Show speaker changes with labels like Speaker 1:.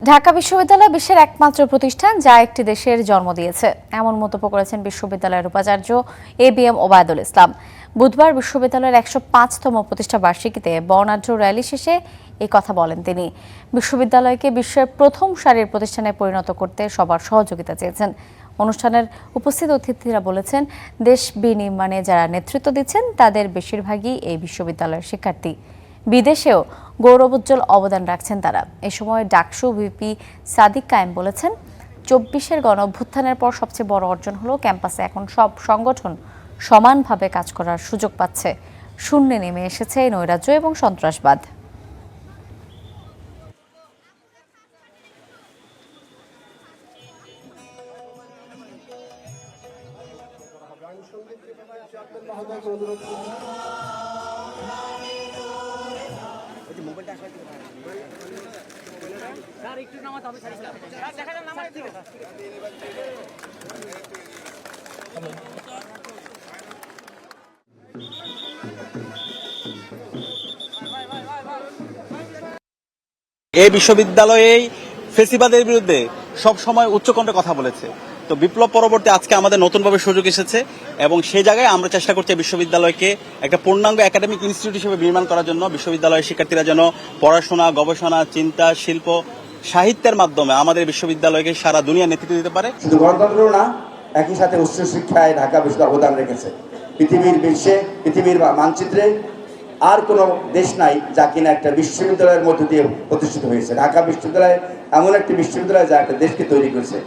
Speaker 1: ঢাকা বিশ্ববিদ্যালয় বিশ্বের একমাত্র প্রতিষ্ঠান যা একটি দেশের জন্ম দিয়েছে, এমন মন্তব্য করেছেন বিশ্ববিদ্যালয়ের উপাচার্য এবিএম ওবায়দুল ইসলাম। বুধবার বিশ্ববিদ্যালয়ের ১০৫তম প্রতিষ্ঠা বার্ষিকীতে বর্ণাঢ্য র্যালি শেষে এই কথা বলেন তিনি। বিশ্ববিদ্যালয়কে বিশ্বের প্রথম সারির প্রতিষ্ঠানে পরিণত করতে সবার সহযোগিতা চেয়েছেন। অনুষ্ঠানের উপস্থিত অতিথিরা বলেছেন, দেশ বিনির্মাণে যারা নেতৃত্ব দিচ্ছেন তাদের বেশিরভাগই এই বিশ্ববিদ্যালয়ের শিক্ষার্থী। বিদেশেও গৌরবোজ্জ্বল অবদান রাখছেন তারা। এ সময় ডাকসু ভিপি সাদিক কায়েম বলেছেন, ২৪-এর গণঅভ্যুত্থানের পর সবচেয়ে বড় অর্জন হলো ক্যাম্পাসে এখন সব সংগঠন সমানভাবে কাজ করার সুযোগ পাচ্ছে। শূন্যে নেমে এসেছে নৈরাজ্য এবং সন্ত্রাসবাদ।
Speaker 2: এই বিশ্ববিদ্যালয়ে ফেসিবাদের বিরুদ্ধে সব সময় উচ্চকণ্ঠে কথা বলেছে। তো বিপ্লব পরবর্তী আজকে আমাদের নতুনভাবে সুযোগ এসেছে এবং সেই জায়গায় আমরা চেষ্টা করছি বিশ্ববিদ্যালয়কে একটা পূর্ণাঙ্গ একাডেমিক ইনস্টিটিউট হিসেবে নির্মাণ করার জন্য। বিশ্ববিদ্যালয়ের শিক্ষার্থীরা যেন পড়াশোনা, গবেষণা, চিন্তা, শিল্প, সাহিত্যের মাধ্যমে আমাদের বিশ্ববিদ্যালয়কে সারা দুনিয়া নেতৃত্ব দিতে পারে।
Speaker 3: শুধু গণতন্ত্র না, একই সাথে উচ্চ শিক্ষায় ঢাকা বিশ্ববিদ্যালয় অবদান রেখেছে। পৃথিবীর মানচিত্রে আর কোনো দেশ নাই যা কিনা একটা বিশ্ববিদ্যালয়ের মধ্য দিয়ে প্রতিষ্ঠিত হয়েছে। ঢাকা বিশ্ববিদ্যালয় এমন একটি বিশ্ববিদ্যালয় যা একটা দেশকে তৈরি করেছে।